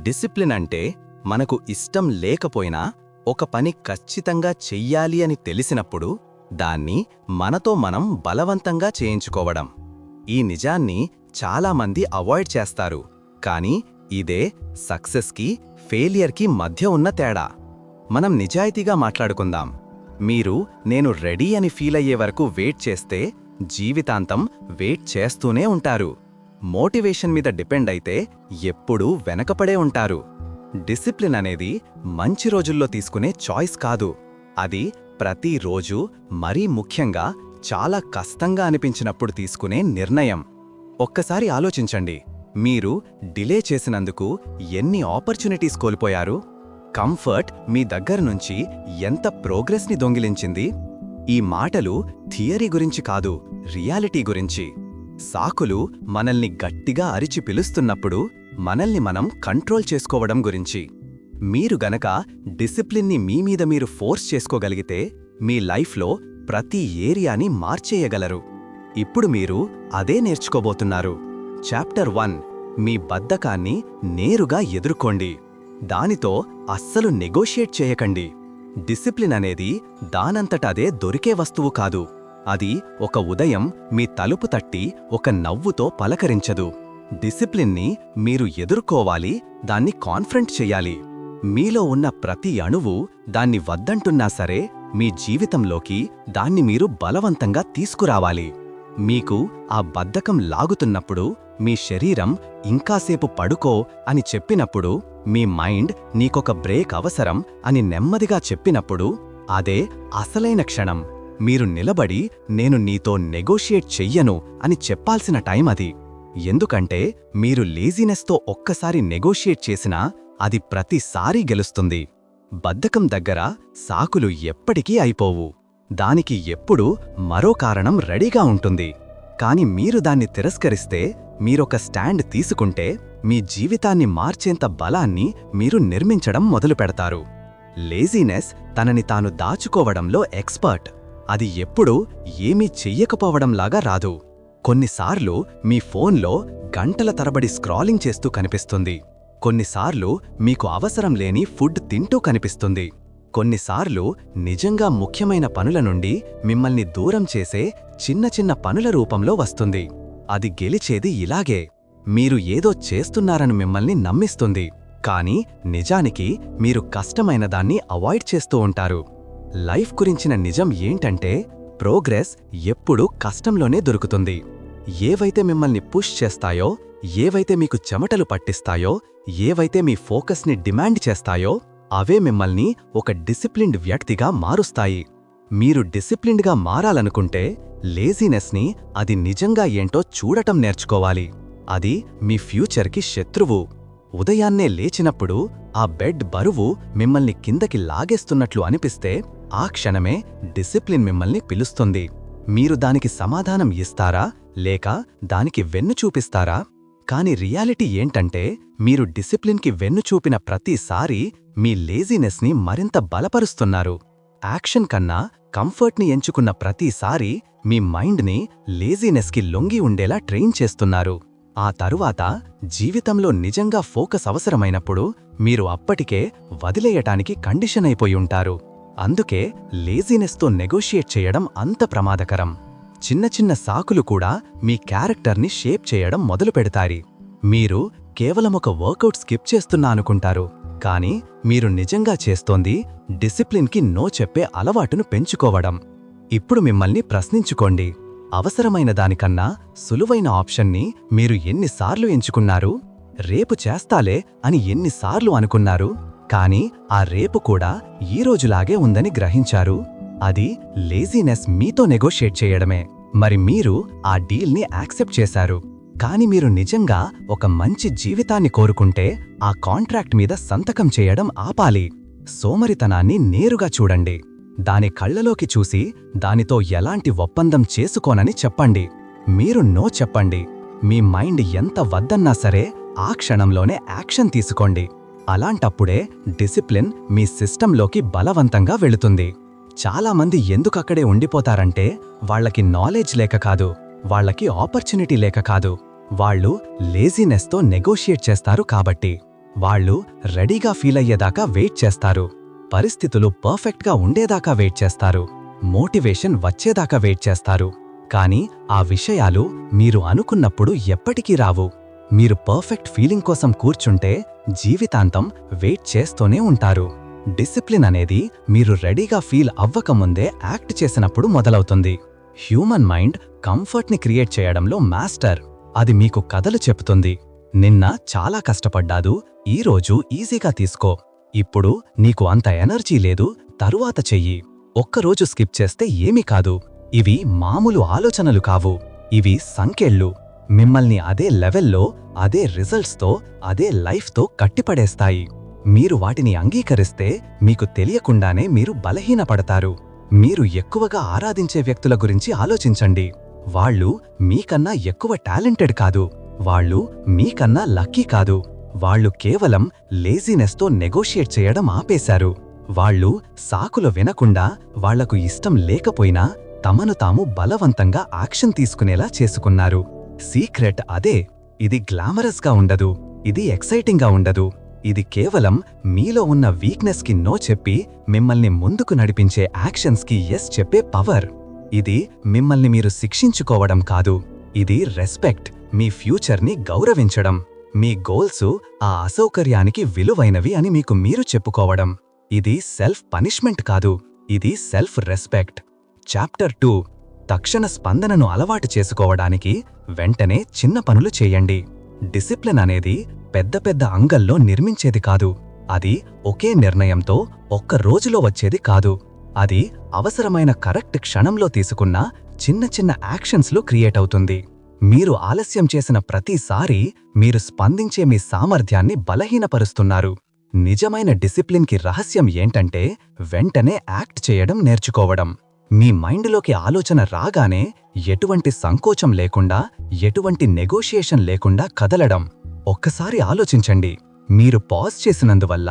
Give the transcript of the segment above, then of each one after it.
Discipline అంటే మనకు ఇష్టం లేకపోయినా ఒక పని ఖచ్చితంగా చెయ్యాలి అని తెలిసినప్పుడు దాన్ని మనతో మనం బలవంతంగా చేయించుకోవడం. ఈ నిజాన్ని చాలామంది అవాయిడ్ చేస్తారు, కానీ ఇదే సక్సెస్కి, ఫెయిలియర్కి మధ్య ఉన్న తేడా. మనం నిజాయితీగా మాట్లాడుకుందాం. మీరు నేను రెడీ అని ఫీల్ అయ్యే వరకు వెయిట్ చేస్తే జీవితాంతం వెయిట్ చేస్తూనే ఉంటారు. మోటివేషన్ మీద డిపెండ్ అయితే ఎప్పుడూ వెనకపడే ఉంటారు. డిసిప్లిన్ అనేది మంచి రోజుల్లో తీసుకునే చాయిస్ కాదు. అది ప్రతిరోజు, మరీ ముఖ్యంగా చాలా కష్టంగా అనిపించినప్పుడు తీసుకునే నిర్ణయం. ఒక్కసారి ఆలోచించండి, మీరు డిలే చేసినందుకు ఎన్ని ఆపర్చునిటీస్ కోల్పోయారు? కంఫర్ట్ మీ దగ్గర నుంచి ఎంత ప్రోగ్రెస్ని దొంగిలించింది? ఈ మాటలు థియరీ గురించి కాదు, రియాలిటీ గురించి. సాకులు మనల్ని గట్టిగా అరిచి పిలుస్తున్నప్పుడు మనల్ని మనం కంట్రోల్ చేసుకోవడం గురించి. మీరు గనక డిసిప్లిన్ని మీమీద మీరు ఫోర్స్ చేసుకోగలిగితే మీ లైఫ్లో ప్రతి ఏరియాని మార్చేయగలరు. ఇప్పుడు మీరు అదే నేర్చుకోబోతున్నారు. చాప్టర్ 1, మీ బద్ధకాన్ని నేరుగా ఎదుర్కోండి. దానితో అస్సలు నెగోషియేట్ చేయకండి. డిసిప్లిన్ అనేది దానంతటదే దొరికే వస్తువు కాదు. అది ఒక ఉదయం మీ తలుపు తట్టి ఒక నవ్వుతో పలకరించదు. డిసిప్లిన్ని మీరు ఎదుర్కోవాలి, దాన్ని కాన్ఫ్రంట్ చెయ్యాలి. మీలో ఉన్న ప్రతి అణువు దాన్ని వద్దంటున్నా సరే మీ జీవితంలోకి దాన్ని మీరు బలవంతంగా తీసుకురావాలి. మీకు ఆ బద్ధకం లాగుతున్నప్పుడు, మీ శరీరం ఇంకాసేపు పడుకో అని చెప్పినప్పుడు, మీ మైండ్ నీకొక బ్రేక్ అవసరం అని నెమ్మదిగా చెప్పినప్పుడు, అదే అసలైన క్షణం. మీరు నిలబడి నేను నీతో నెగోషియేట్ చెయ్యను అని చెప్పాల్సిన టైం అది. ఎందుకంటే మీరు లేజినెస్తో ఒక్కసారి నెగోషియేట్ చేసినా అది ప్రతిసారీ గెలుస్తుంది. బద్ధకం దగ్గర సాకులు ఎప్పటికీ అయిపోవు. దానికి ఎప్పుడూ మరో కారణం రెడీగా ఉంటుంది. కాని మీరు దాన్ని తిరస్కరిస్తే, మీరొక స్టాండ్ తీసుకుంటే, మీ జీవితాన్ని మార్చేంత బలాన్ని మీరు నిర్మించడం మొదలుపెడతారు. లేజినెస్ తనని తాను దాచుకోవడంలో ఎక్స్పర్ట్. అది ఎప్పుడూ ఏమీ చెయ్యకపోవడంలాగా రాదు. కొన్నిసార్లు మీ ఫోన్లో గంటల తరబడి స్క్రాలింగ్ చేస్తూ కనిపిస్తుంది. కొన్నిసార్లు మీకు అవసరం లేని ఫుడ్ తింటూ కనిపిస్తుంది. కొన్నిసార్లు నిజంగా ముఖ్యమైన పనుల నుండి మిమ్మల్ని దూరం చేసే చిన్న చిన్న పనుల రూపంలో వస్తుంది. అది గెలిచేది ఇలాగే. మీరు ఏదో చేస్తున్నారని మిమ్మల్ని నమ్మిస్తుంది, కానీ నిజానికి మీరు కష్టమైన దాన్ని అవాయిడ్ చేస్తూ ఉంటారు. లైఫ్ గురించిన నిజం ఏంటంటే, ప్రోగ్రెస్ ఎప్పుడూ కష్టంలోనే దొరుకుతుంది. ఏవైతే మిమ్మల్ని పుష్ చేస్తాయో, ఏవైతే మీకు చెమటలు పట్టిస్తాయో, ఏవైతే మీ ఫోకస్ని డిమాండ్ చేస్తాయో, అవే మిమ్మల్ని ఒక డిసిప్లిన్డ్ వ్యక్తిగా మారుస్తాయి. మీరు డిసిప్లిన్డ్గా మారాలనుకుంటే లేజినెస్ని అది నిజంగా ఏంటో చూడటం నేర్చుకోవాలి. అది మీ ఫ్యూచర్కి శత్రువు. ఉదయాన్నే లేచినప్పుడు ఆ బెడ్ బరువు మిమ్మల్ని కిందకి లాగేస్తున్నట్లు అనిపిస్తే, ఆ క్షణమే డిసిప్లిన్ మిమ్మల్ని పిలుస్తుంది. మీరు దానికి సమాధానం ఇస్తారా, లేక దానికి వెన్ను చూపిస్తారా? కాని రియాలిటీ ఏంటంటే, మీరు డిసిప్లిన్కి వెన్ను చూపిన ప్రతిసారీ మీ లేజినెస్ని మరింత బలపరుస్తున్నారు. యాక్షన్ కన్నా కంఫర్ట్ని ఎంచుకున్న ప్రతిసారీ మీ మైండ్ని లేజినెస్కి లొంగి ఉండేలా ట్రైన్ చేస్తున్నారు. ఆ తరువాత జీవితంలో నిజంగా ఫోకస్ అవసరమైనప్పుడు మీరు అప్పటికే వదిలేయటానికి కండిషన్ అయిపోయి ఉంటారు. అందుకే లేజినెస్తో నెగోషియేట్ చేయడం అంత ప్రమాదకరం. చిన్న చిన్న సాకులు కూడా మీ క్యారెక్టర్ని షేప్ చేయడం మొదలుపెడతాయి. మీరు కేవలం ఒక వర్కౌట్ స్కిప్ చేస్తున్నా అనుకుంటారు, కానీ మీరు నిజంగా చేస్తోంది డిసిప్లిన్కి నో చెప్పే అలవాటును పెంచుకోవడం. ఇప్పుడు మిమ్మల్ని ప్రశ్నించుకోండి, అవసరమైన దానికన్నా సులువైన ఆప్షన్ని మీరు ఎన్నిసార్లు ఎంచుకున్నారు? రేపు చేస్తాలే అని ఎన్నిసార్లు అనుకున్నారు? కానీ ఆ రేపు కూడా ఈరోజులాగే ఉందని గ్రహించారు. అది లేజినెస్ మీతో నెగోషియేట్ చేయడమే. మరి మీరు ఆ డీల్ని యాక్సెప్ట్ చేశారు. కాని మీరు నిజంగా ఒక మంచి జీవితాన్ని కోరుకుంటే ఆ కాంట్రాక్ట్ మీద సంతకం చేయడం ఆపాలి. సోమరితనాన్ని నేరుగా చూడండి. దాని కళ్లలోకి చూసి దానితో ఎలాంటి ఒప్పందం చేసుకోనని చెప్పండి. మీరు నో చెప్పండి. మీ మైండ్ ఎంత వద్దన్నా సరే ఆ క్షణంలోనే యాక్షన్ తీసుకోండి. అలాంటప్పుడే డిసిప్లిన్ మీ సిస్టంలోకి బలవంతంగా వెళుతుంది. చాలామంది ఎందుకక్కడే ఉండిపోతారంటే వాళ్లకి నాలెడ్జ్ లేక కాదు, వాళ్లకి ఆపర్చునిటీ లేక కాదు, వాళ్ళు లేజినెస్తో నెగోషియేట్ చేస్తారు కాబట్టి. వాళ్ళు రెడీగా ఫీల్ అయ్యేదాకా వెయిట్ చేస్తారు. పరిస్థితులు పర్ఫెక్ట్గా ఉండేదాకా వెయిట్ చేస్తారు. మోటివేషన్ వచ్చేదాకా వెయిట్ చేస్తారు. కానీ ఆ విషయాలు మీరు అనుకున్నప్పుడు ఎప్పటికీ రావు. మీరు పర్ఫెక్ట్ ఫీలింగ్ కోసం కూర్చుంటే జీవితాంతం వెయిట్ చేస్తూనే ఉంటారు. డిసిప్లిన్ అనేది మీరు రెడీగా ఫీల్ అవ్వకముందే యాక్ట్ చేసినప్పుడు మొదలవుతుంది. హ్యూమన్ మైండ్ కంఫర్ట్ని క్రియేట్ చేయడంలో మాస్టర్. అది మీకు కథలు చెప్తుంది. నిన్న చాలా కష్టపడ్డాదు, ఈరోజు ఈజీగా తీసుకో. ఇప్పుడు నీకు అంత ఎనర్జీ లేదు, తరువాత చెయ్యి. ఒక్కరోజు స్కిప్ చేస్తే ఏమీ కాదు. ఇవి మామూలు ఆలోచనలు కావు, ఇవి సంకెళ్ళు. మిమ్మల్ని అదే లెవెల్లో, అదే రిజల్ట్స్తో, అదే లైఫ్తో కట్టిపడేస్తాయి. మీరు వాటిని అంగీకరిస్తే మీకు తెలియకుండానే మీరు బలహీనపడతారు. మీరు ఎక్కువగా ఆరాధించే వ్యక్తుల గురించి ఆలోచించండి. వాళ్ళు మీకన్నా ఎక్కువ టాలెంటెడ్ కాదు, వాళ్ళు మీకన్నా లక్కీ కాదు. వాళ్ళు కేవలం లేజీనెస్తో నెగోషియేట్ చేయడం ఆపేశారు. వాళ్ళు సాకులు వినకుండా, వాళ్లకు ఇష్టం లేకపోయినా తమను తాము బలవంతంగా యాక్షన్ తీసుకునేలా చేసుకున్నారు. సీక్రెట్ అదే. ఇది గ్లామరస్గా ఉండదు, ఇది ఎక్సైటింగ్గా ఉండదు. ఇది కేవలం మీలో ఉన్న వీక్నెస్కి నో చెప్పి మిమ్మల్ని ముందుకు నడిపించే యాక్షన్స్కి ఎస్ చెప్పే పవర్. ఇది మిమ్మల్ని మీరు శిక్షించుకోవడం కాదు, ఇది రెస్పెక్ట్, మీ ఫ్యూచర్ని గౌరవించడం, మీ గోల్సు ఆ అసౌకర్యానికి విలువైనవి అని మీకు మీరు చెప్పుకోవడం. ఇది సెల్ఫ్ పనిష్మెంట్ కాదు, ఇది సెల్ఫ్ రెస్పెక్ట్. చాప్టర్ 2. తక్షణ స్పందనను అలవాటు చేసుకోవడానికి వెంటనే చిన్న పనులు చేయండి. డిసిప్లిన్ అనేది పెద్ద పెద్ద అంగల్లో నిర్మించేది కాదు. అది ఒకే నిర్ణయంతో ఒక్క రోజులో వచ్చేది కాదు. అది అవసరమైన కరెక్ట్ క్షణంలో తీసుకున్న చిన్న చిన్న యాక్షన్స్లో క్రియేట్ అవుతుంది. మీరు ఆలస్యం చేసిన ప్రతిసారీ మీరు స్పందించే మీ సామర్థ్యాన్ని బలహీనపరుస్తున్నారు. నిజమైన డిసిప్లిన్కి రహస్యం ఏంటంటే వెంటనే యాక్ట్ చేయడం నేర్చుకోవడం. మీ మైండ్లోకి ఆలోచన రాగానే ఎటువంటి సంకోచం లేకుండా, ఎటువంటి నెగోషియేషన్ లేకుండా కదలడం. ఒక్కసారి ఆలోచించండి, మీరు పాజ్ చేసినందువల్ల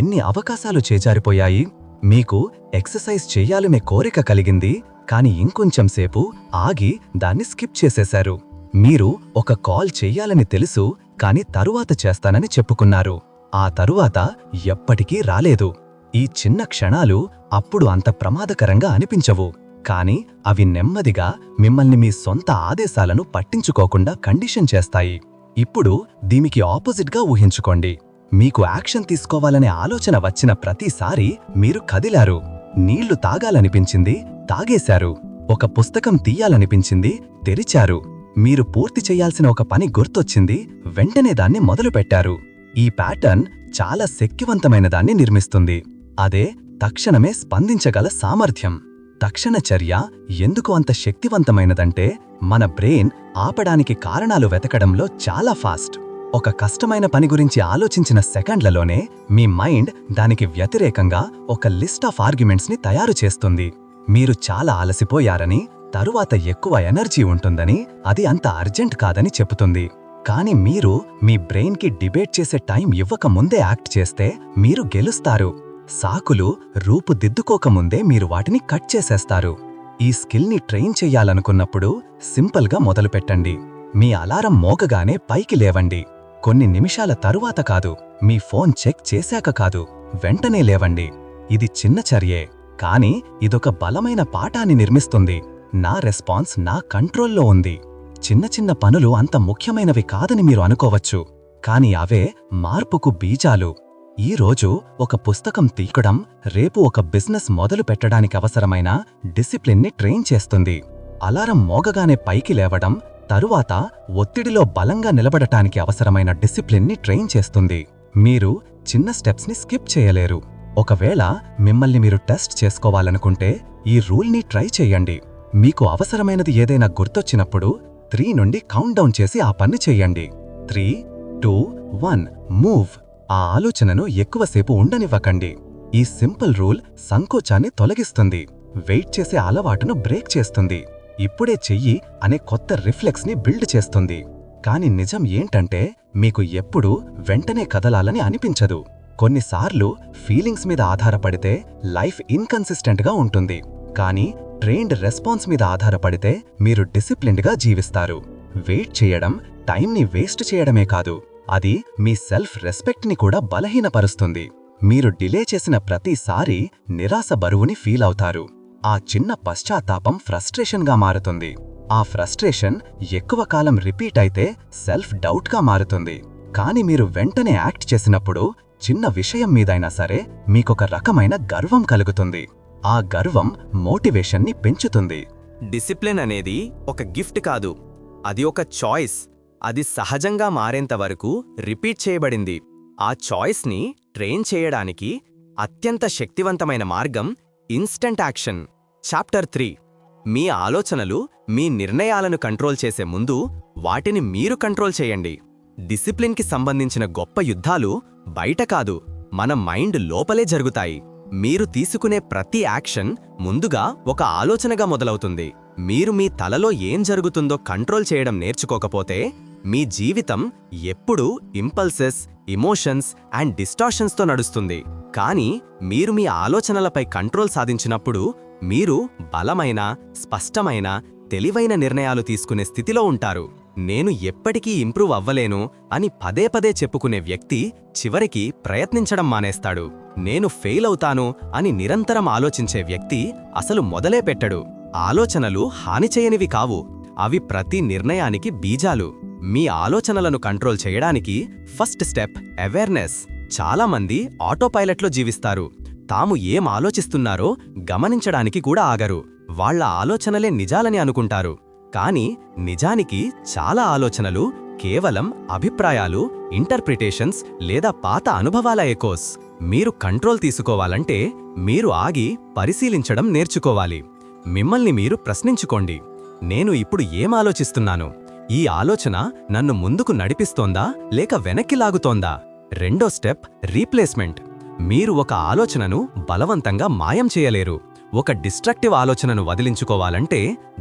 ఎన్ని అవకాశాలు చేజారిపోయాయి. మీకు ఎక్సర్సైజ్ చెయ్యాలనే కోరిక కలిగింది, కాని ఇంకొంచెం సేపు ఆగి దాన్ని స్కిప్ చేసేశారు. మీరు ఒక కాల్ చెయ్యాలని తెలుసు, కాని తరువాత చేస్తానని చెప్పుకున్నారు. ఆ తరువాత ఎప్పటికీ రాలేదు. ఈ చిన్న క్షణాలు అప్పుడు అంత ప్రమాదకరంగా అనిపించవు, కాని అవి నెమ్మదిగా మిమ్మల్ని మీ సొంత ఆదేశాలను పట్టించుకోకుండా కండిషన్ చేస్తాయి. ఇప్పుడు దీనికి ఆపోజిట్గా ఊహించుకోండి. మీకు యాక్షన్ తీసుకోవాలనే ఆలోచన వచ్చిన ప్రతిసారి మీరు కదిలారు. నీళ్లు తాగాలనిపించింది, తాగేశారు. ఒక పుస్తకం తీయాలనిపించింది, తెరిచారు. మీరు పూర్తి చేయాల్సిన ఒక పని గుర్తొచ్చింది, వెంటనే దాన్ని మొదలుపెట్టారు. ఈ ప్యాటర్న్ చాలా శక్తివంతమైన దాన్ని నిర్మిస్తుంది. అదే తక్షణమే స్పందించగల సామర్థ్యం. తక్షణ చర్య ఎందుకు అంత శక్తివంతమైనదంటే మన బ్రెయిన్ ఆపడానికి కారణాలు వెతకడంలో చాలా ఫాస్ట్. ఒక కష్టమైన పని గురించి ఆలోచించిన సెకండ్లలోనే మీ మైండ్ దానికి వ్యతిరేకంగా ఒక లిస్ట్ ఆఫ్ ఆర్గ్యుమెంట్స్ని తయారు చేస్తుంది. మీరు చాలా అలసిపోయారని, తరువాత ఎక్కువ ఎనర్జీ ఉంటుందని, అది అంత అర్జెంట్ కాదని చెబుతుంది. కానీ మీరు మీ బ్రెయిన్కి డిబేట్ చేసే టైం ఇవ్వకముందే యాక్ట్ చేస్తే మీరు గెలుస్తారు. సాకులు రూపుదిద్దుకోకముందే మీరు వాటిని కట్ చేసేస్తారు. ఈ స్కిల్ని ట్రైన్ చెయ్యాలనుకున్నప్పుడు సింపుల్గా మొదలుపెట్టండి. మీ అలారం మోగగానే పైకి లేవండి. కొన్ని నిమిషాల తరువాత కాదు, మీ ఫోన్ చెక్ చేశాక కాదు, వెంటనే లేవండి. ఇది చిన్న చర్యే, కానీ ఇదొక బలమైన పాఠాన్ని నిర్మిస్తుంది. నా రెస్పాన్స్ నా కంట్రోల్లో ఉంది. చిన్న చిన్న పనులు అంత ముఖ్యమైనవి కాదని మీరు అనుకోవచ్చు, కానీ అవే మార్పుకు బీజాలు. ఈరోజు ఒక పుస్తకం తీయడం రేపు ఒక బిజినెస్ మొదలు పెట్టడానికి అవసరమైన డిసిప్లిన్ని ట్రైన్ చేస్తుంది. అలారం మోగగానే పైకి లేవడం తరువాత ఒత్తిడిలో బలంగా నిలబడటానికి అవసరమైన డిసిప్లిన్ని ట్రైన్ చేస్తుంది. మీరు చిన్న స్టెప్స్ని స్కిప్ చేయలేరు. ఒకవేళ మిమ్మల్ని మీరు టెస్ట్ చేసుకోవాలనుకుంటే ఈ రూల్ని ట్రై చేయండి. మీకు అవసరమైనది ఏదైనా గుర్తొచ్చినప్పుడు 3 నుండి కౌంట్ డౌన్ చేసి ఆ పని చెయ్యండి. 3, 2, 1 మూవ్. ఆ ఆలోచనను ఎక్కువసేపు ఉండనివ్వకండి. ఈ సింపుల్ రూల్ సంకోచాన్ని తొలగిస్తుంది, వెయిట్ చేసే అలవాటును బ్రేక్ చేస్తుంది, ఇప్పుడే చెయ్యి అనే కొత్త రిఫ్లెక్స్ని బిల్డ్ చేస్తుంది. కాని నిజం ఏంటంటే మీకు ఎప్పుడూ వెంటనే కదలాలని అనిపించదు. కొన్నిసార్లు ఫీలింగ్స్ మీద ఆధారపడితే లైఫ్ ఇన్కన్సిస్టెంట్గా ఉంటుంది. కానీ ట్రైన్డ్ రెస్పాన్స్ మీద ఆధారపడితే మీరు డిసిప్లిన్డ్గా జీవిస్తారు. వెయిట్ చేయడం టైంని వేస్ట్ చేయడమే కాదు, అది మీ సెల్ఫ్ రెస్పెక్ట్ని కూడా బలహీనపరుస్తుంది. మీరు డిలే చేసిన ప్రతిసారి నిరాశ బరువుని ఫీల్ అవుతారు. ఆ చిన్న పశ్చాత్తాపం ఫ్రస్ట్రేషన్గా మారుతుంది. ఆ ఫ్రస్ట్రేషన్ ఎక్కువ కాలం రిపీట్ అయితే సెల్ఫ్ డౌట్గా మారుతుంది. కానీ మీరు వెంటనే యాక్ట్ చేసినప్పుడు చిన్న విషయం మీదైనా సరే మీకొక రకమైన గర్వం కలుగుతుంది. ఆ గర్వం మోటివేషన్ని పెంచుతుంది. డిసిప్లిన్ అనేది ఒక గిఫ్ట్ కాదు, అది ఒక చాయిస్. అది సహజంగా మారేంతవరకు రిపీట్ చేయబడింది. ఆ చాయిస్ని ట్రైన్ చేయడానికి అత్యంత శక్తివంతమైన మార్గం ఇన్స్టంట్ యాక్షన్. చాప్టర్ 3. మీ ఆలోచనలు మీ నిర్ణయాలను కంట్రోల్ చేసే ముందు వాటిని మీరు కంట్రోల్ చేయండి. డిసిప్లిన్కి సంబంధించిన గొప్ప యుద్ధాలు బయట కాదు, మన మైండ్ లోపలే జరుగుతాయి. మీరు తీసుకునే ప్రతి యాక్షన్ ముందుగా ఒక ఆలోచనగా మొదలవుతుంది. మీరు మీ తలలో ఏం జరుగుతుందో కంట్రోల్ చేయడం నేర్చుకోకపోతే మీ జీవితం ఎప్పుడూ ఇంపల్సెస్, ఇమోషన్స్ అండ్ డిస్టార్షన్స్తో నడుస్తుంది. కానీ మీరు మీ ఆలోచనలపై కంట్రోల్ సాధించినప్పుడు మీరు బలమైన, స్పష్టమైన, తెలివైన నిర్ణయాలు తీసుకునే స్థితిలో ఉంటారు. నేను ఎప్పటికీ ఇంప్రూవ్ అవ్వలేను అని పదే పదే చెప్పుకునే వ్యక్తి చివరికి ప్రయత్నించడం మానేస్తాడు. నేను ఫెయిల్ అవుతాను అని నిరంతరం ఆలోచించే వ్యక్తి అసలు మొదలే పెట్టడు. ఆలోచనలు హాని చేయనివి కావు, అవి ప్రతి నిర్ణయానికి బీజాలు. మీ ఆలోచనలను కంట్రోల్ చేయడానికి ఫస్ట్ స్టెప్ అవేర్నెస్. చాలామంది ఆటోపైలట్లో జీవిస్తారు. తాము ఏం ఆలోచిస్తున్నారో గమనించడానికి కూడా ఆగరు. వాళ్ల ఆలోచనలే నిజాలని అనుకుంటారు. కానీ నిజానికి చాలా ఆలోచనలు కేవలం అభిప్రాయాలు, ఇంటర్ప్రిటేషన్స్ లేదా పాత అనుభవాల ఎకోస్. మీరు కంట్రోల్ తీసుకోవాలంటే మీరు ఆగి పరిశీలించడం నేర్చుకోవాలి. మిమ్మల్ని మీరు ప్రశ్నించుకోండి, నేను ఇప్పుడు ఏం ఆలోచిస్తున్నాను? ఈ ఆలోచన నన్ను ముందుకు నడిపిస్తోందా లేక వెనక్కి లాగుతోందా? రెండో స్టెప్ రీప్లేస్మెంట్. మీరు ఒక ఆలోచనను బలవంతంగా మాయం చేయలేరు. ఒక డిస్ట్రక్టివ్ ఆలోచనను వదిలించుకోవాలంటే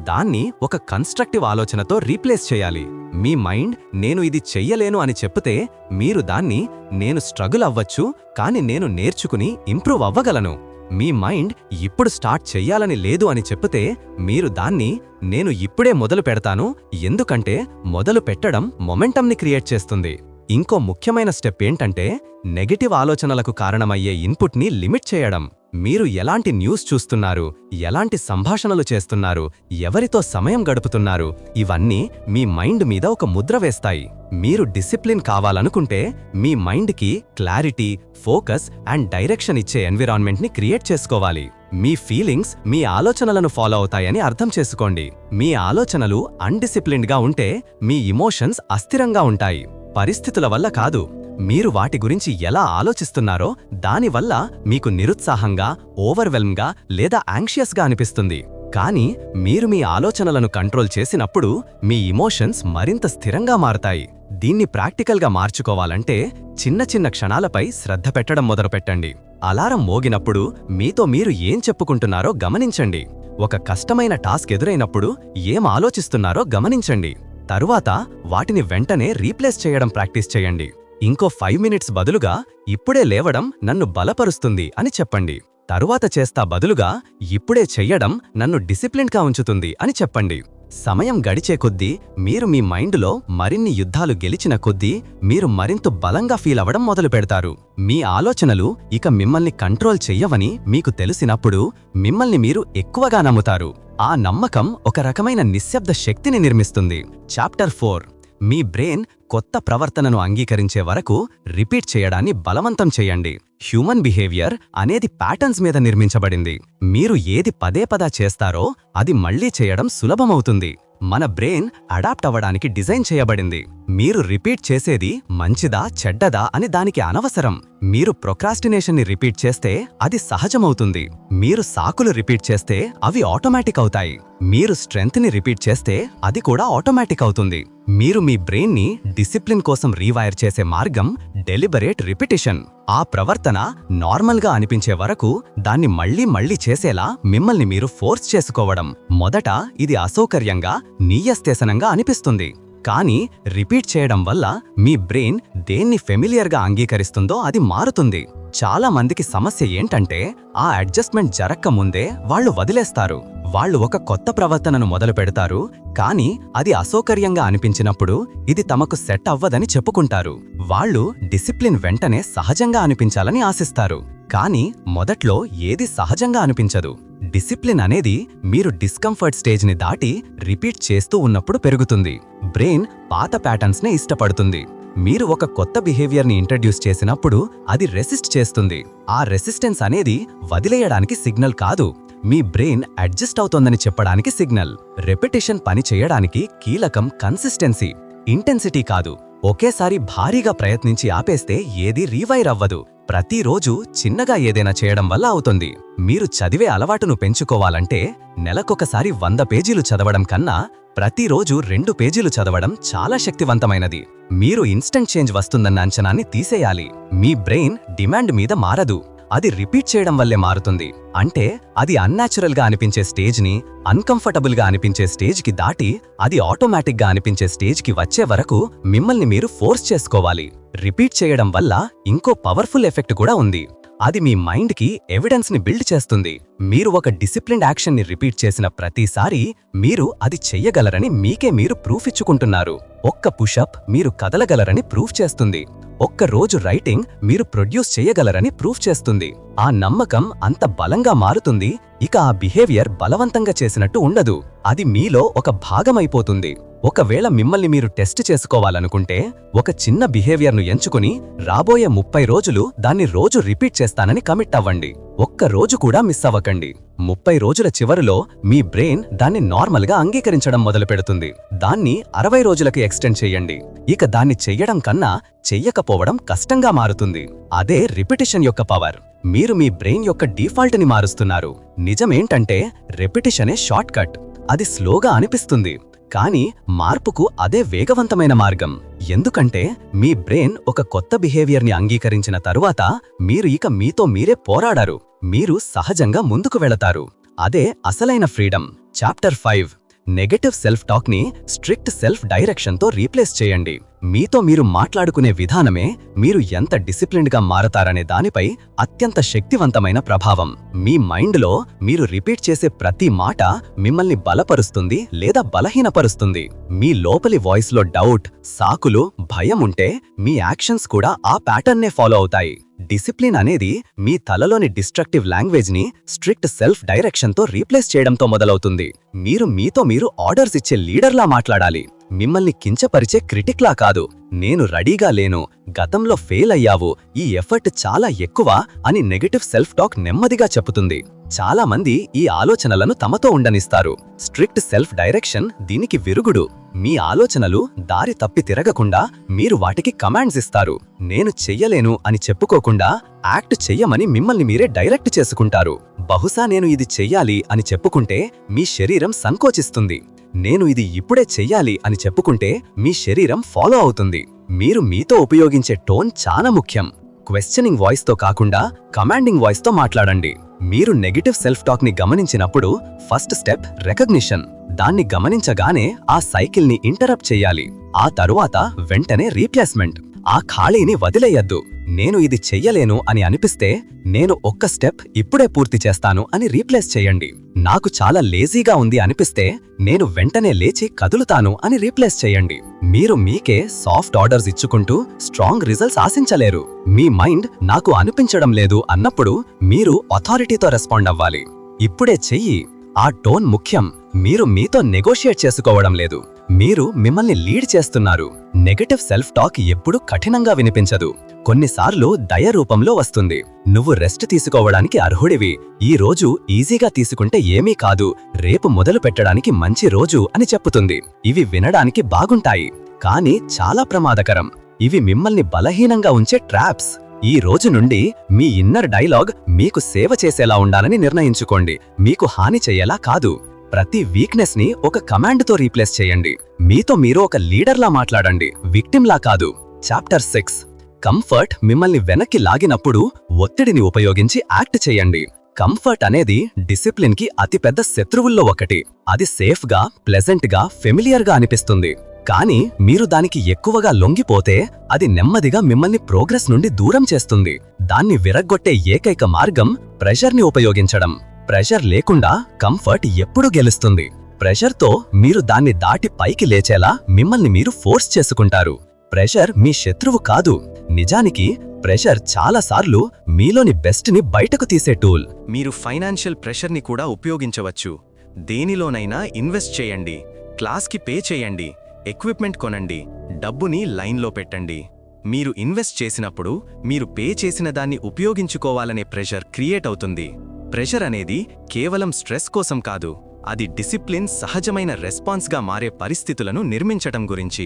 దాన్ని ఒక కన్స్ట్రక్టివ్ ఆలోచనతో రీప్లేస్ చేయాలి. మీ మైండ్ నేను ఇది చెయ్యలేను అని చెప్తే మీరు దాన్ని నేను స్ట్రగుల్ అవ్వచ్చు, కానీ నేను నేర్చుకుని ఇంప్రూవ్ అవ్వగలను. మీ మైండ్ ఇప్పుడు స్టార్ట్ చెయ్యాలని లేదు అని చెప్తే మీరు దాన్ని నేను ఇప్పుడే మొదలు పెడతాను, ఎందుకంటే మొదలు పెట్టడం మొమెంటంని క్రియేట్ చేస్తుంది. ఇంకో ముఖ్యమైన స్టెప్ ఏంటంటే నెగటివ్ ఆలోచనలకు కారణమయ్యే ఇన్పుట్ని లిమిట్ చేయడం. మీరు ఎలాంటి న్యూస్ చూస్తున్నారు, ఎలాంటి సంభాషణలు చేస్తున్నారు, ఎవరితో సమయం గడుపుతున్నారు, ఇవన్నీ మీ మైండ్ మీద ఒక ముద్ర వేస్తాయి. మీరు డిసిప్లిన్ కావాలనుకుంటే మీ మైండ్కి క్లారిటీ, ఫోకస్ అండ్ డైరెక్షన్ ఇచ్చే ఎన్విరాన్మెంట్ని క్రియేట్ చేసుకోవాలి. మీ ఫీలింగ్స్ మీ ఆలోచనలను ఫాలో అవుతాయని అర్థం చేసుకోండి. మీ ఆలోచనలు అన్డిసిప్లిన్డ్గా ఉంటే మీ ఇమోషన్స్ అస్థిరంగా ఉంటాయి. పరిస్థితుల వల్ల కాదు, మీరు వాటి గురించి ఎలా ఆలోచిస్తున్నారో దానివల్ల మీకు నిరుత్సాహంగా, ఓవర్వెల్మ్గా లేదా యాంగ్షియస్గా అనిపిస్తుంది. కానీ మీరు మీ ఆలోచనలను కంట్రోల్ చేసినప్పుడు మీ ఇమోషన్స్ మరింత స్థిరంగా మారతాయి. దీన్ని ప్రాక్టికల్గా మార్చుకోవాలంటే చిన్న చిన్న క్షణాలపై శ్రద్ధ పెట్టడం మొదలుపెట్టండి. అలారం మోగినప్పుడు మీతో మీరు ఏం చెప్పుకుంటున్నారో గమనించండి. ఒక కష్టమైన టాస్క్ ఎదురైనప్పుడు ఏం ఆలోచిస్తున్నారో గమనించండి. తరువాత వాటిని వెంటనే రీప్లేస్ చేయడం ప్రాక్టీస్ చేయండి. ఇంకో 5 మినిట్స్ బదులుగా ఇప్పుడే లేవడం నన్ను బలపరుస్తుంది అని చెప్పండి. తరువాత చేస్తా బదులుగా ఇప్పుడే చెయ్యడం నన్ను డిసిప్లిన్గా ఉంచుతుంది అని చెప్పండి. సమయం గడిచే కొద్దీ మీరు మీ మైండ్లో మరిన్ని యుద్ధాలు గెలిచిన కొద్దీ మీరు మరింత బలంగా ఫీల్ అవ్వడం మొదలు పెడతారు. మీ ఆలోచనలు ఇక మిమ్మల్ని కంట్రోల్ చెయ్యవని మీకు తెలిసినప్పుడు మిమ్మల్ని మీరు ఎక్కువగా నమ్ముతారు. ఆ నమ్మకం ఒక రకమైన నిశ్శబ్ద శక్తిని నిర్మిస్తుంది. చాప్టర్ 4. మీ బ్రెయిన్ కొత్త ప్రవర్తనను అంగీకరించే వరకు రిపీట్ చేయడాన్ని బలవంతం చేయండి. హ్యూమన్ బిహేవియర్ అనేది ప్యాటర్న్స్ మీద నిర్మించబడింది. మీరు ఏది పదే పదే చేస్తారో అది మళ్లీ చేయడం సులభమవుతుంది. మన బ్రెయిన్ అడాప్ట్ అవ్వడానికి డిజైన్ చేయబడింది. మీరు రిపీట్ చేసేది మంచిదా చెడ్డదా అని దానికి అనవసరం. మీరు ప్రొక్రాస్టినేషన్ని రిపీట్ చేస్తే అది సహజమవుతుంది. మీరు సాకులు రిపీట్ చేస్తే అవి ఆటోమేటిక్ అవుతాయి. మీరు స్ట్రెంగ్త్ని రిపీట్ చేస్తే అది కూడా ఆటోమేటిక్ అవుతుంది. మీరు మీ బ్రెయిన్ని డిసిప్లిన్ కోసం రీవైర్ చేసే మార్గం డెలిబరేట్ రిపిటిషన్. ఆ ప్రవర్తన నార్మల్గా అనిపించే వరకు దాన్ని మళ్లీ మళ్లీ చేసేలా మిమ్మల్ని మీరు ఫోర్స్ చేసుకోవడం. మొదట ఇది అసౌకర్యంగా, నీయస్తేసనంగా అనిపిస్తుంది. కానీ రిపీట్ చేయడం వల్ల మీ బ్రెయిన్ దేన్ని ఫెమిలియర్గా అంగీకరిస్తుందో అది మారుతుంది. చాలా మందికి సమస్య ఏంటంటే ఆ అడ్జస్ట్మెంట్ జరక్క ముందే వాళ్ళు వదిలేస్తారు. వాళ్ళు ఒక కొత్త ప్రవర్తనను మొదలు పెడతారు, కానీ అది అసౌకర్యంగా అనిపించినప్పుడు ఇది తమకు సెట్ అవ్వదని చెప్పుకుంటారు. వాళ్ళు డిసిప్లిన్ వెంటనే సహజంగా అనిపించాలని ఆశిస్తారు, కానీ మొదట్లో ఏది సహజంగా అనిపించదు. డిసిప్లిన్ అనేది మీరు డిస్కంఫర్ట్ స్టేజ్ని దాటి రిపీట్ చేస్తూ ఉన్నప్పుడు పెరుగుతుంది. బ్రెయిన్ పాత ప్యాటర్న్స్నే ఇష్టపడుతుంది. మీరు ఒక కొత్త బిహేవియర్ని ఇంట్రడ్యూస్ చేసినప్పుడు అది రెసిస్ట్ చేస్తుంది. ఆ రెసిస్టెన్స్ అనేది వదిలేయడానికి సిగ్నల్ కాదు, మీ బ్రెయిన్ అడ్జస్ట్ అవుతోందని చెప్పడానికి సిగ్నల్. రెపిటేషన్ పని చేయడానికి కీలకం కన్సిస్టెన్సీ, ఇంటెన్సిటీ కాదు. ఒకేసారి భారీగా ప్రయత్నించి ఆపేస్తే ఏదీ రీవైర్ అవ్వదు. ప్రతిరోజు చిన్నగా ఏదైనా చేయడం వల్ల అవుతుంది. మీరు చదివే అలవాటును పెంచుకోవాలంటే నెలకొకసారి 100 పేజీలు చదవడం కన్నా ప్రతిరోజు 2 పేజీలు చదవడం చాలా శక్తివంతమైనది. మీరు ఇన్స్టంట్ చేంజ్ వస్తుందన్న అంచనాన్ని తీసేయాలి. మీ బ్రెయిన్ డిమాండ్ మీద మారదు, అది రిపీట్ చేయడం వల్లే మారుతుంది. అంటే అది అన్యాచురల్గా అనిపించే స్టేజ్ని అన్కంఫర్టబుల్గా అనిపించే స్టేజ్కి దాటి అది ఆటోమేటిక్గా అనిపించే స్టేజ్కి వచ్చే వరకు మిమ్మల్ని మీరు ఫోర్స్ చేసుకోవాలి. రిపీట్ చేయడం వల్ల ఇంకో పవర్ఫుల్ ఎఫెక్ట్ కూడా ఉంది. అది మీ మైండ్కి ఎవిడెన్స్ని బిల్డ్ చేస్తుంది. మీరు ఒక డిసిప్లిన్డ్ యాక్షన్ని రిపీట్ చేసిన ప్రతిసారి మీరు అది చెయ్యగలరని మీకే మీరు ప్రూఫ్ ఇచ్చుకుంటున్నారు. ఒక్క పుషప్ మీరు కదలగలరని ప్రూఫ్ చేస్తుంది. ఒక్క రోజు రైటింగ్ మీరు ప్రొడ్యూస్ చేయగలరని ప్రూఫ్ చేస్తుంది. ఆ నమ్మకం అంత బలంగా మారుతుంది, ఇక ఆ బిహేవియర్ బలవంతంగా చేసినట్టు ఉండదు, అది మీలో ఒక భాగమైపోతుంది. ఒకవేళ మిమ్మల్ని మీరు టెస్ట్ చేసుకోవాలనుకుంటే ఒక చిన్న బిహేవియర్ను ఎంచుకుని రాబోయే 30 రోజులు దాన్ని రోజు రిపీట్ చేస్తానని కమిట్ అవ్వండి. ఒక్క రోజు కూడా మిస్ అవ్వకండి. 30 రోజుల చివరిలో మీ బ్రెయిన్ దాన్ని నార్మల్గా అంగీకరించడం మొదలుపెడుతుంది. దాన్ని 60 రోజులకు ఎక్స్టెండ్ చేయండి. ఇక దాన్ని చెయ్యడం కన్నా చెయ్యకపోవడం కష్టంగా మారుతుంది. అదే రిపిటిషన్ యొక్క పవర్. మీరు మీ బ్రెయిన్ యొక్క డిఫాల్ట్ని మారుస్తున్నారు. నిజమేంటంటే రెపిటిషనే షార్ట్ కట్. అది స్లోగా అనిపిస్తుంది, కానీ మార్పుకు అదే వేగవంతమైన మార్గం. ఎందుకంటే మీ బ్రెయిన్ ఒక కొత్త బిహేవియర్ని అంగీకరించిన తరువాత మీరు ఇక మీతో మీరే పోరాడారు. మీరు సహజంగా ముందుకు వెళతారు. అదే అసలైన ఫ్రీడమ్. చాప్టర్ 5 నెగటివ్ సెల్ఫ్ టాక్ని స్ట్రిక్ట్ సెల్ఫ్ డైరెక్షన్తో రీప్లేస్ చేయండి. మీతో మీరు మాట్లాడుకునే విధానమే మీరు ఎంత డిసిప్లిన్డ్గా మారతారనే దానిపై అత్యంత శక్తివంతమైన ప్రభావం. మీ మైండ్లో మీరు రిపీట్ చేసే ప్రతి మాట మిమ్మల్ని బలపరుస్తుంది లేదా బలహీనపరుస్తుంది. మీ లోపలి వాయిస్లో డౌట్, సాకులు, భయం ఉంటే మీ యాక్షన్స్ కూడా ఆ ప్యాటర్న్నే ఫాలో అవుతాయి. డిసిప్లిన్ అనేది మీ తలలోని డిస్ట్రక్టివ్ లాంగ్వేజ్ని స్ట్రిక్ట్ సెల్ఫ్ డైరెక్షన్తో రీప్లేస్ చేయడంతో మొదలవుతుంది. మీరు మీతో మీరు ఆర్డర్స్ ఇచ్చే లీడర్లా మాట్లాడాలి, మిమ్మల్ని కించపరిచే క్రిటిక్లా కాదు. నేను రెడీగా లేను, గతంలో ఫెయిల్ అయ్యావు, ఈ ఎఫర్ట్ చాలా ఎక్కువ అని నెగటివ్ సెల్ఫ్ టాక్ నెమ్మదిగా చెప్పుతుంది. చాలా మంది ఈ ఆలోచనలను తమతో ఉండనిస్తారు. స్ట్రిక్ట్ సెల్ఫ్ డైరెక్షన్ దీనికి విరుగుడు. మీ ఆలోచనలు దారి తప్పి తిరగకుండా మీరు వాటికి కమాండ్స్ ఇస్తారు. నేను చెయ్యలేను అని చెప్పుకోకుండా యాక్ట్ చెయ్యమని మిమ్మల్ని మీరే డైరెక్ట్ చేసుకుంటారు. బహుశా నేను ఇది చెయ్యాలి అని చెప్పుకుంటే మీ శరీరం సంకోచిస్తుంది. నేను ఇది ఇప్పుడే చెయ్యాలి అని చెప్పుకుంటే మీ శరీరం ఫాలో అవుతుంది. మీరు మీతో ఉపయోగించే టోన్ చాలా ముఖ్యం. క్వశ్చనింగ్ వాయిస్తో కాకుండా కమాండింగ్ వాయిస్తో మాట్లాడండి. మీరు నెగటివ్ సెల్ఫ్ టాక్ని గమనించినప్పుడు ఫస్ట్ స్టెప్ రెకగ్నిషన్. దాన్ని గమనించగానే ఆ సైకిల్ని ఇంటరప్ట్ చెయ్యాలి. ఆ తరువాత వెంటనే రీప్లేస్మెంట్. ఆ ఖాళీని వదిలేయద్దు. నేను ఇది చెయ్యలేను అని అనిపిస్తే నేను ఒక్క స్టెప్ ఇప్పుడే పూర్తి చేస్తాను అని రీప్లేస్ చేయండి. నాకు చాలా లేజీగా ఉంది అనిపిస్తే నేను వెంటనే లేచి కదులుతాను అని రీప్లేస్ చేయండి. మీరు మీకే సాఫ్ట్ ఆర్డర్స్ ఇచ్చుకుంటూ స్ట్రాంగ్ రిజల్ట్స్ ఆశించలేరు. మీ మైండ్ నాకు అనిపించడం లేదు అన్నప్పుడు మీరు అథారిటీతో రెస్పాండ్ అవ్వాలి. ఇప్పుడే చెయ్యి. ఆ టోన్ ముఖ్యం. మీరు మీతో నెగోషియేట్ చేసుకోవడం లేదు, మీరు మిమ్మల్ని లీడ్ చేస్తున్నారు. నెగటివ్ సెల్ఫ్ టాక్ ఎప్పుడూ కఠినంగా వినిపించదు. కొన్నిసార్లు దయ రూపంలో వస్తుంది. నువ్వు రెస్ట్ తీసుకోవడానికి అర్హుడివి, ఈ రోజు ఈజీగా తీసుకుంటే ఏమీ కాదు, రేపు మొదలు పెట్టడానికి మంచి రోజు అని చెప్పుతుంది. ఇవి వినడానికి బాగుంటాయి, కానీ చాలా ప్రమాదకరం. ఇవి మిమ్మల్ని బలహీనంగా ఉంచే ట్రాప్స్. ఈ రోజు నుండి మీ ఇన్నర్ డైలాగ్ మీకు సేవ చేసేలా ఉండాలని నిర్ణయించుకోండి, మీకు హాని చెయ్యేలా కాదు. ప్రతి వీక్నెస్ ని ఒక కమాండ్తో రీప్లేస్ చేయండి. మీతో మీరు ఒక లీడర్లా మాట్లాడండి, విక్టిమ్లా కాదు. చాప్టర్ 6 కంఫర్ట్ మిమ్మల్ని వెనక్కి లాగినప్పుడు ఒత్తిడిని ఉపయోగించి యాక్ట్ చేయండి. కంఫర్ట్ అనేది డిసిప్లిన్ కి అతిపెద్ద శత్రువుల్లో ఒకటి. అది సేఫ్గా, ప్లెజెంట్గా, ఫెమిలియర్గా అనిపిస్తుంది. కానీ మీరు దానికి ఎక్కువగా లొంగిపోతే అది నెమ్మదిగా మిమ్మల్ని ప్రోగ్రెస్ నుండి దూరం చేస్తుంది. దాన్ని విరగ్గొట్టే ఏకైక మార్గం ప్రెషర్ని ఉపయోగించడం. ప్రెషర్ లేకుండా కంఫర్ట్ ఎప్పుడూ గెలుస్తుంది. ప్రెషర్తో మీరు దాన్ని దాటి పైకి లేచేలా మిమ్మల్ని మీరు ఫోర్స్ చేసుకుంటారు. ప్రెషర్ మీ శత్రువు కాదు. నిజానికి ప్రెషర్ చాలాసార్లు మీలోని బెస్ట్ని బయటకు తీసే టూల్. మీరు ఫైనాన్షియల్ ప్రెషర్ని కూడా ఉపయోగించవచ్చు. దేనిలోనైనా ఇన్వెస్ట్ చేయండి, క్లాస్కి పే చేయండి, ఎక్విప్మెంట్ కొనండి, డబ్బుని లైన్లో పెట్టండి. మీరు ఇన్వెస్ట్ చేసినప్పుడు మీరు పే చేసిన దాన్ని ఉపయోగించుకోవాలనే ప్రెషర్ క్రియేట్ అవుతుంది. ప్రెషర్ అనేది కేవలం స్ట్రెస్ కోసం కాదు, అది డిసిప్లిన్, సహజమైన రెస్పాన్స్గా మారే పరిస్థితులను నిర్మించటం గురించి.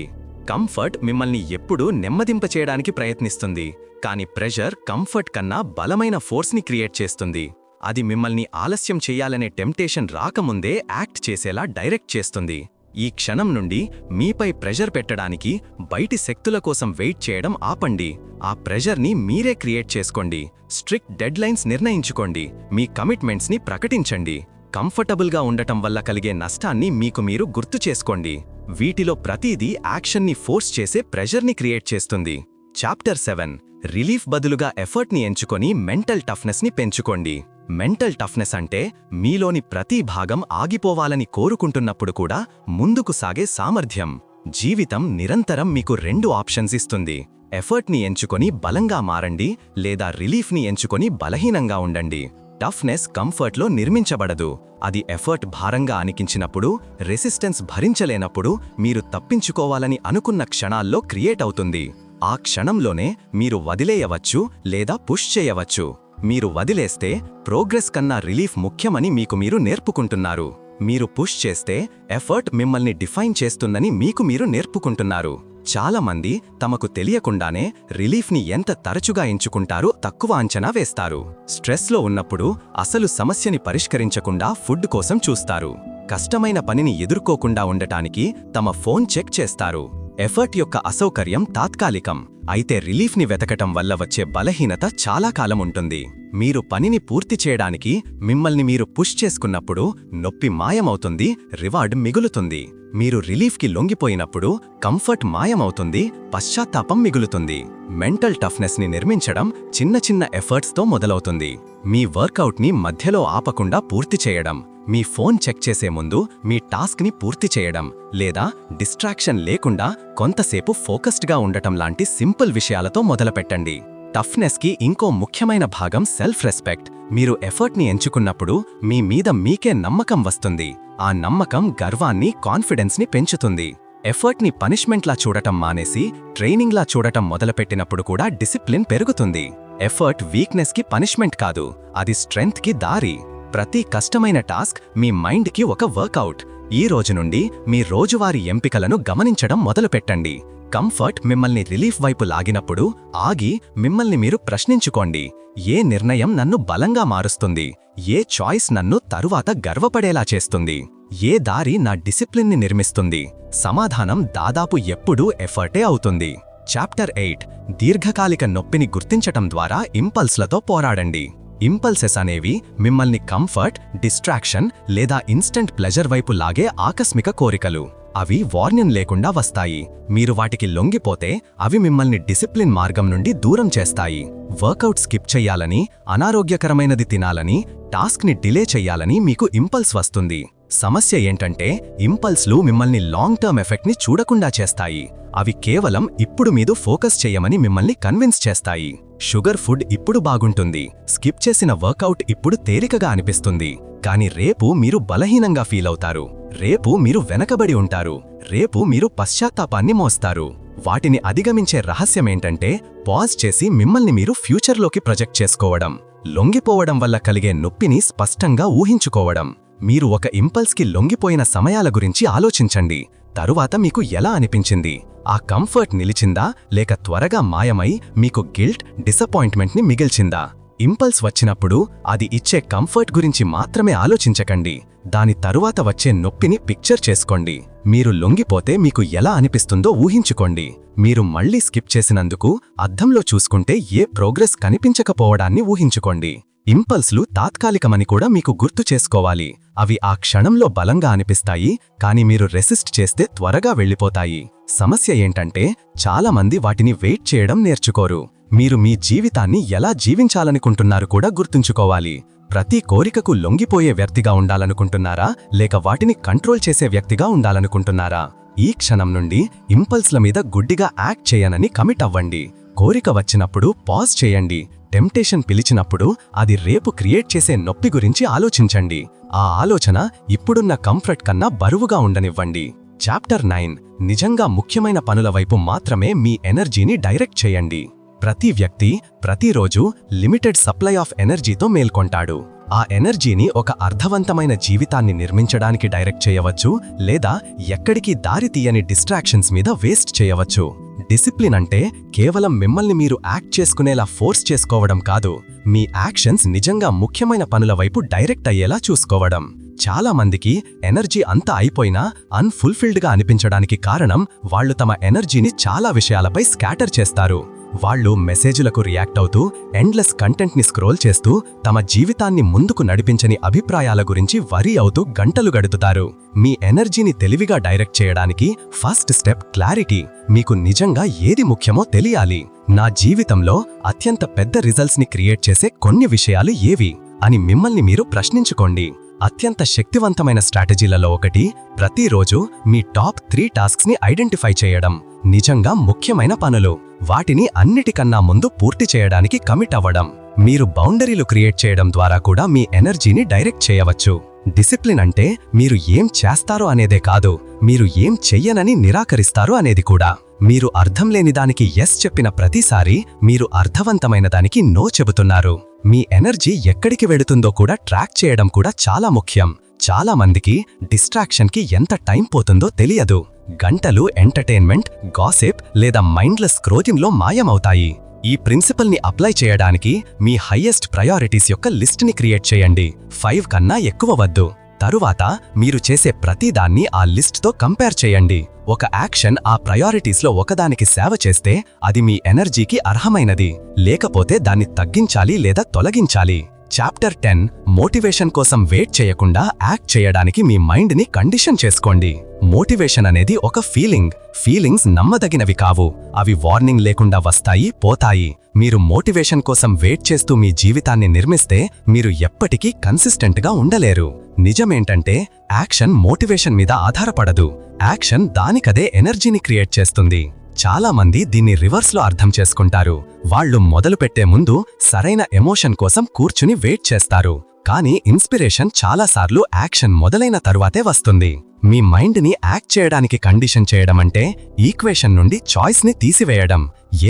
కంఫర్ట్ మిమ్మల్ని ఎప్పుడూ నెమ్మదింపచేయడానికి ప్రయత్నిస్తుంది, కానీ ప్రెషర్ కంఫర్ట్ కన్నా బలమైన ఫోర్స్ని క్రియేట్ చేస్తుంది. అది మిమ్మల్ని ఆలస్యం చేయాలనే టెంప్టేషన్ రాకముందే యాక్ట్ చేసేలా డైరెక్ట్ చేస్తుంది. ఈ క్షణం నుండి మీపై ప్రెషర్ పెట్టడానికి బయటి శక్తుల కోసం వెయిట్ చేయడం ఆపండి. ఆ ప్రెషర్ని మీరే క్రియేట్ చేసుకోండి. స్ట్రిక్ట్ డెడ్లైన్స్ నిర్ణయించుకోండి. మీ కమిట్మెంట్స్ని ప్రకటించండి. కంఫర్టబుల్గా ఉండటం వల్ల కలిగే నష్టాన్ని మీకు మీరు గుర్తు చేసుకోండి. వీటిలో ప్రతిదీ యాక్షన్ని ఫోర్స్ చేసే ప్రెషర్ని క్రియేట్ చేస్తుంది. చాప్టర్ 7 రిలీఫ్ బదులుగా ఎఫర్ట్ని ఎంచుకొని మెంటల్ టఫ్నెస్ని పెంచుకోండి. మెంటల్ టఫ్నెస్ అంటే మీలోని ప్రతి భాగం ఆగిపోవాలని కోరుకుంటున్నప్పుడు కూడా ముందుకు సాగే సామర్థ్యం. జీవితం నిరంతరం మీకు 2 ఆప్షన్స్ ఇస్తుంది. ఎఫర్ట్ని ఎంచుకొని బలంగా మారండి, లేదా రిలీఫ్ని ఎంచుకొని బలహీనంగా ఉండండి. టఫ్నెస్ కంఫర్ట్లో నిర్మించబడదు. అది ఎఫర్ట్ భారంగా అనిపించినప్పుడు, రెసిస్టెన్స్ భరించలేనప్పుడు, మీరు తప్పించుకోవాలని అనుకున్న క్షణాల్లో క్రియేట్ అవుతుంది. ఆ క్షణంలోనే మీరు వదిలేయవచ్చు లేదా పుష్ చేయవచ్చు. మీరు వదిలేస్తే ప్రోగ్రెస్ కన్నా రిలీఫ్ ముఖ్యమని మీకు మీరు నేర్పుకుంటున్నారు. మీరు పుష్ చేస్తే ఎఫర్ట్ మిమ్మల్ని డిఫైన్ చేస్తుందని మీకు మీరు నేర్పుకుంటున్నారు. చాలామంది తమకు తెలియకుండానే రిలీఫ్ని ఎంత తరచుగా ఎంచుకుంటారో తక్కువ అంచనా వేస్తారు. స్ట్రెస్లో ఉన్నప్పుడు అసలు సమస్యని పరిష్కరించకుండా ఫుడ్ కోసం చూస్తారు. కష్టమైన పనిని ఎదుర్కోకుండా ఉండటానికి తమ ఫోన్ చెక్ చేస్తారు. ఎఫర్ట్ యొక్క అసౌకర్యం తాత్కాలికం, అయితే రిలీఫ్ని వెతకటం వల్ల వచ్చే బలహీనత చాలా కాలం ఉంటుంది. మీరు పనిని పూర్తి చేయడానికి మిమ్మల్ని మీరు పుష్ చేసుకున్నప్పుడు నొప్పి మాయమవుతుంది, రివార్డ్ మిగులుతుంది. మీరు రిలీఫ్కి లొంగిపోయినప్పుడు కంఫర్ట్ మాయమవుతుంది, పశ్చాత్తాపం మిగులుతుంది. మెంటల్ టఫ్నెస్ని నిర్మించడం చిన్న చిన్న ఎఫర్ట్స్తో మొదలవుతుంది. మీ వర్కౌట్ని మధ్యలో ఆపకుండా పూర్తి చేయడం, మీ ఫోన్ చెక్ చేసే ముందు మీ టాస్క్ని పూర్తి చేయడం, లేదా డిస్ట్రాక్షన్ లేకుండా కొంతసేపు ఫోకస్డ్గా ఉండటం లాంటి సింపుల్ విషయాలతో మొదలుపెట్టండి. టఫ్నెస్కి ఇంకో ముఖ్యమైన భాగం సెల్ఫ్ రెస్పెక్ట్. మీరు ఎఫర్ట్ని ఎంచుకున్నప్పుడు మీ మీద మీకే నమ్మకం వస్తుంది. ఆ నమ్మకం గర్వాన్ని, కాన్ఫిడెన్స్ని పెంచుతుంది. ఎఫర్ట్ని పనిష్మెంట్లా చూడటం మానేసి ట్రైనింగ్లా చూడటం మొదలుపెట్టినప్పుడు కూడా డిసిప్లిన్ పెరుగుతుంది. ఎఫర్ట్ వీక్నెస్కి పనిష్మెంట్ కాదు, అది స్ట్రెంగ్త్కి దారి. ప్రతి కష్టమైన టాస్క్ మీ మైండ్కి ఒక వర్కౌట్. ఈ రోజు నుండి మీ రోజువారీ ఎంపికలను గమనించడం మొదలుపెట్టండి. కంఫర్ట్ మిమ్మల్ని రిలీఫ్ వైపు లాగినప్పుడు ఆగి మిమ్మల్ని మీరు ప్రశ్నించుకోండి. ఏ నిర్ణయం నన్ను బలంగా మారుస్తుంది? ఏ చాయిస్ నన్ను తరువాత గర్వపడేలా చేస్తుంది? ఏ దారి నా డిసిప్లిన్ని నిర్మిస్తుంది? సమాధానం దాదాపు ఎప్పుడూ ఎఫర్టే అవుతుంది. చాప్టర్ 8 దీర్ఘకాలిక నొప్పిని గుర్తించటం ద్వారా ఇంపల్స్లతో పోరాడండి. ఇంపల్సెస్ అనేవి మిమ్మల్ని కంఫర్ట్, డిస్ట్రాక్షన్ లేదా ఇన్స్టెంట్ ప్లెజర్ వైపు లాగే ఆకస్మిక కోరికలు. అవి వార్నింగ్ లేకుండా వస్తాయి. మీరు వాటికి లొంగిపోతే అవి మిమ్మల్ని డిసిప్లిన్ మార్గం నుండి దూరం చేస్తాయి. వర్కౌట్ స్కిప్ చెయ్యాలని, అనారోగ్యకరమైనది తినాలని, టాస్క్ని డిలే చెయ్యాలని మీకు ఇంపల్స్ వస్తుంది. సమస్య ఏంటంటే ఇంపల్స్లు మిమ్మల్ని లాంగ్ టర్మ్ ఎఫెక్ట్ని చూడకుండా చేస్తాయి. అవి కేవలం ఇప్పుడు మీద ఫోకస్ చేయమని మిమ్మల్ని కన్విన్స్ చేస్తాయి. షుగర్ ఫుడ్ ఇప్పుడు బాగుంటుంది, స్కిప్ చేసిన వర్కౌట్ ఇప్పుడు తేలికగా అనిపిస్తుంది, కానీ రేపు మీరు బలహీనంగా ఫీల్ అవుతారు. రేపు మీరు వెనకబడి ఉంటారు. రేపు మీరు పశ్చాత్తాపాన్ని మోస్తారు. వాటిని అధిగమించే రహస్యమేంటంటే పాజ్ చేసి మిమ్మల్ని మీరు ఫ్యూచర్లోకి ప్రొజెక్ట్ చేసుకోవడం. లొంగిపోవడం వల్ల కలిగే నొప్పిని స్పష్టంగా ఊహించుకోవడం. మీరు ఒక ఇంపల్స్కి లొంగిపోయిన సమయాల గురించి ఆలోచించండి. తరువాత మీకు ఎలా అనిపించింది? ఆ కంఫర్ట్ నిలిచిందా, లేక త్వరగా మాయమై మీకు గిల్ట్, డిసప్పాయింట్మెంట్ని మిగిల్చిందా? ఇంపల్స్ వచ్చినప్పుడు అది ఇచ్చే కంఫర్ట్ గురించి మాత్రమే ఆలోచించకండి. దాని తరువాత వచ్చే నొప్పిని పిక్చర్ చేసుకోండి. మీరు లొంగిపోతే మీకు ఎలా అనిపిస్తుందో ఊహించుకోండి. మీరు మళ్లీ స్కిప్ చేసినందుకు అద్దంలో చూసుకుంటే ఏ ప్రోగ్రెస్ కనిపించకపోవడాన్ని ఊహించుకోండి. ఇంపల్స్లు తాత్కాలికమని కూడా మీకు గుర్తు చేసుకోవాలి. అవి ఆ క్షణంలో బలంగా అనిపిస్తాయి, కానీ మీరు రెసిస్ట్ చేస్తే త్వరగా వెళ్ళిపోతాయి. సమస్య ఏంటంటే చాలామంది వాటిని వెయిట్ చేయడం నేర్చుకోరు. మీరు మీ జీవితాన్ని ఎలా జీవించాలనుకుంటున్నారు కూడా గుర్తుంచుకోవాలి. ప్రతి కోరికకు లొంగిపోయే వ్యక్తిగా ఉండాలనుకుంటున్నారా లేక వాటిని కంట్రోల్ చేసే వ్యక్తిగా ఉండాలనుకుంటున్నారా? ఈ క్షణం నుండి ఇంపల్స్ల మీద గుడ్డిగా యాక్ట్ చేయనని కమిట్ అవ్వండి. కోరిక వచ్చినప్పుడు పాజ్ చేయండి. టెంప్టేషన్ పిలిచినప్పుడు అది రేపు క్రియేట్ చేసే నొప్పి గురించి ఆలోచించండి. ఆ ఆలోచన ఇప్పుడున్న కంఫర్ట్ కన్నా బరువుగా ఉండనివ్వండి. చాప్టర్ 9 నిజంగా ముఖ్యమైన పనుల వైపు మాత్రమే మీ ఎనర్జీని డైరెక్ట్ చేయండి. ప్రతి వ్యక్తి ప్రతిరోజు లిమిటెడ్ సప్లై ఆఫ్ ఎనర్జీతో మేల్కొంటాడు. ఆ ఎనర్జీని ఒక అర్థవంతమైన జీవితాన్ని నిర్మించడానికి డైరెక్ట్ చేయవచ్చు లేదా ఎక్కడికి దారి తీయని డిస్ట్రాక్షన్స్ మీద వేస్ట్ చేయవచ్చు. డిసిప్లిన్ అంటే కేవలం మిమ్మల్ని మీరు యాక్ట్ చేసుకునేలా ఫోర్స్ చేసుకోవడం కాదు, మీ యాక్షన్స్ నిజంగా ముఖ్యమైన పనుల వైపు డైరెక్ట్ అయ్యేలా చూసుకోవడం. చాలా మందికి ఎనర్జీ అంతా అయిపోయినా అన్ఫుల్ఫిల్డ్గా అనిపించడానికి కారణం వాళ్ళు తమ ఎనర్జీని చాలా విషయాలపై స్కాటర్ చేస్తారు. వాళ్ళు మెసేజ్లకు రియాక్ట్ అవుతూ, ఎండ్లెస్ కంటెంట్ని స్క్రోల్ చేస్తూ, తమ జీవితాన్ని ముందుకు నడిపించని అభిప్రాయాల గురించి వరీ అవుతూ గంటలు గడుపుతారు. మీ ఎనర్జీని తెలివిగా డైరెక్ట్ చేయడానికి ఫస్ట్ స్టెప్ క్లారిటీ. మీకు నిజంగా ఏది ముఖ్యమో తెలియాలి. నా జీవితంలో అత్యంత పెద్ద రిజల్ట్స్ని క్రియేట్ చేసే కొన్ని విషయాలు ఏవి అని మిమ్మల్ని మీరు ప్రశ్నించుకోండి. అత్యంత శక్తివంతమైన స్ట్రాటజీలలో ఒకటి, ప్రతిరోజు మీ టాప్ 3 టాస్క్స్ని ఐడెంటిఫై చేయడం. నిజంగా ముఖ్యమైన పనులు, వాటిని అన్నిటికన్నా ముందు పూర్తి చేయడానికి కమిట్ అవ్వడం. మీరు బౌండరీలు క్రియేట్ చేయడం ద్వారా కూడా మీ ఎనర్జీని డైరెక్ట్ చేయవచ్చు. డిసిప్లిన్ అంటే మీరు ఏం చేస్తారో అనేదే కాదు, మీరు ఏం చెయ్యనని నిరాకరిస్తారు అనేది కూడా. మీరు అర్థం లేని దానికి ఎస్ చెప్పిన ప్రతిసారి మీరు అర్థవంతమైన దానికి నో చెబుతున్నారు. మీ ఎనర్జీ ఎక్కడికి వెడుతుందో కూడా ట్రాక్ చేయడం కూడా చాలా ముఖ్యం. చాలా మందికి డిస్ట్రాక్షన్కి ఎంత టైం పోతుందో తెలియదు. గంటలు ఎంటర్టైన్మెంట్, గాసిప్ లేదా మైండ్లెస్ స్క్రోలింగ్లో మాయమవుతాయి. ఈ ప్రిన్సిపల్ని అప్లై చేయడానికి మీ హైయెస్ట్ ప్రయారిటీస్ యొక్క లిస్ట్ని క్రియేట్ చేయండి. 5 కన్నా ఎక్కువ వద్దు. తరువాత మీరు చేసే ప్రతిదాన్ని ఆ లిస్ట్తో కంపేర్ చేయండి. ఒక యాక్షన్ ఆ ప్రయారిటీస్లో ఒకదానికి సేవ చేస్తే అది మీ ఎనర్జీకి అర్హమైనది, లేకపోతే దాన్ని తగ్గించాలి లేదా తొలగించాలి. చాప్టర్ 10 మోటివేషన్ కోసం వెయిట్ చేయకుండా యాక్ట్ చేయడానికి మీ మైండ్ని కండిషన్ చేసుకోండి. మోటివేషన్ అనేది ఒక ఫీలింగ్స్ నమ్మదగినవి కావు. అవి వార్నింగ్ లేకుండా వస్తాయి, పోతాయి. మీరు మోటివేషన్ కోసం వెయిట్ చేస్తూ మీ జీవితాన్ని నిర్మిస్తే మీరు ఎప్పటికీ కన్సిస్టెంట్గా ఉండలేరు. నిజమేంటంటే యాక్షన్ మోటివేషన్ మీద ఆధారపడదు, యాక్షన్ దానికదే ఎనర్జీని క్రియేట్ చేస్తుంది. చాలా మంది దీన్ని రివర్స్లో అర్థం చేసుకుంటారు. వాళ్ళు మొదలుపెట్టే ముందు సరైన ఎమోషన్ కోసం కూర్చుని వెయిట్ చేస్తారు. కానీ ఇన్స్పిరేషన్ చాలాసార్లు యాక్షన్ మొదలైన తరువాతే వస్తుంది. మీ మైండ్ని యాక్ట్ చేయడానికి కండిషన్ చేయడం అంటే ఈక్వేషన్ నుండి చాయిస్ని తీసివేయడం.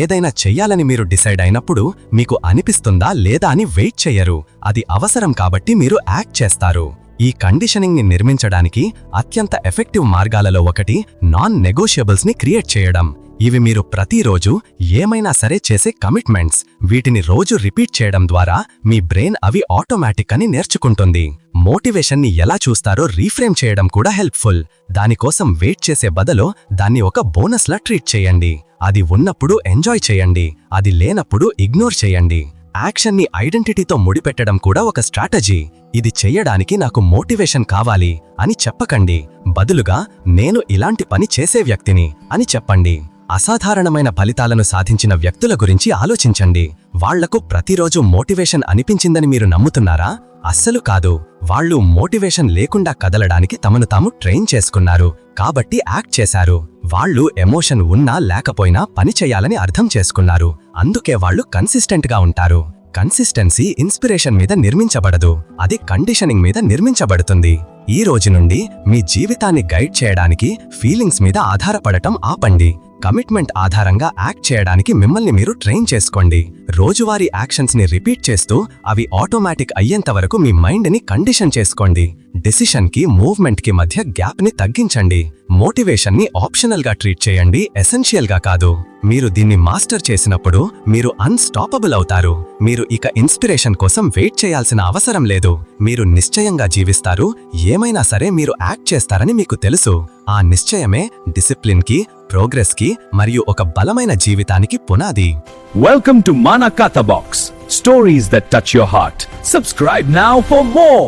ఏదైనా చెయ్యాలని మీరు డిసైడ్ అయినప్పుడు మీకు అనిపిస్తుందా లేదా అని వెయిట్ చెయ్యరు, అది అవసరం కాబట్టి మీరు యాక్ట్ చేస్తారు. ఈ కండిషనింగ్ని నిర్మించడానికి అత్యంత ఎఫెక్టివ్ మార్గాలలో ఒకటి నాన్ నెగోషియబుల్స్ని క్రియేట్ చేయడం. ఇవి మీరు ప్రతిరోజు ఏమైనా సరే చేసే కమిట్మెంట్స్. వీటిని రోజు రిపీట్ చేయడం ద్వారా మీ బ్రెయిన్ అవి ఆటోమేటిక్ అని నేర్చుకుంటుంది. మోటివేషన్ని ఎలా చూస్తారో రీఫ్రేమ్ చేయడం కూడా హెల్ప్ఫుల్. దానికోసం వెయిట్ చేసే బదులు దాన్ని ఒక బోనస్లా ట్రీట్ చేయండి. అది ఉన్నప్పుడు ఎంజాయ్ చేయండి, అది లేనప్పుడు ఇగ్నోర్ చేయండి. యాక్షన్ని ఐడెంటిటీతో ముడిపెట్టడం కూడా ఒక స్ట్రాటజీ. ఇది చెయ్యడానికి నాకు మోటివేషన్ కావాలి అని చెప్పకండి, బదులుగా నేను ఇలాంటి పని చేసే వ్యక్తిని అని చెప్పండి. అసాధారణమైన ఫలితాలను సాధించిన వ్యక్తుల గురించి ఆలోచించండి. వాళ్లకు ప్రతిరోజు మోటివేషన్ అనిపించిందని మీరు నమ్ముతున్నారా? అస్సలు కాదు. వాళ్ళు మోటివేషన్ లేకుండా కదలడానికి తమను తాము ట్రైన్ చేసుకున్నారు, కాబట్టి యాక్ట్ చేశారు. వాళ్ళు ఎమోషన్ ఉన్నా లేకపోయినా పని చేయాలని అర్థం చేసుకున్నారు, అందుకే వాళ్ళు కన్సిస్టెంట్గా ఉంటారు. కన్సిస్టెన్సీ ఇన్స్పిరేషన్ మీద నిర్మించబడదు, అది కండిషనింగ్ మీద నిర్మించబడుతుంది. ఈ రోజు నుండి మీ జీవితాన్ని గైడ్ చేయడానికి ఫీలింగ్స్ మీద ఆధారపడటం ఆపండి. కమిట్మెంట్ ఆధారంగా యాక్ట్ చేయడానికి మిమ్మల్ని మీరు ట్రైన్ చేసుకోండి. రోజువారీ యాక్షన్స్ ని రిపీట్ చేస్తూ అవి ఆటోమేటిక్ అయ్యేంత వరకు మీ మైండ్ ని కండిషన్ చేసుకోండి. డెసిషన్ కి మూవ్మెంట్ కి మధ్య గ్యాప్ ని తగ్గించండి. మోటివేషన్ ని ఆప్షనల్ గా ట్రీట్ చేయండి, ఎసెన్షియల్ గా కాదు. మీరు దీన్ని మాస్టర్ చేసినప్పుడు మీరు అన్స్టాపబుల్ అవుతారు. మీరు ఇక ఇన్స్పిరేషన్ కోసం వెయిట్ చేయాల్సిన అవసరం లేదు. మీరు నిశ్చయంగా జీవిస్తారు, ఏమైనా సరే మీరు యాక్ట్ చేస్తారని మీకు తెలుసు. ఆ నిశ్చయమే డిసిప్లిన్ కి, ప్రోగ్రెస్ కి మరియు ఒక బలమైన జీవితానికి పునాది. Welcome to Mana Katha Box. Stories that touch your heart. Subscribe now for more.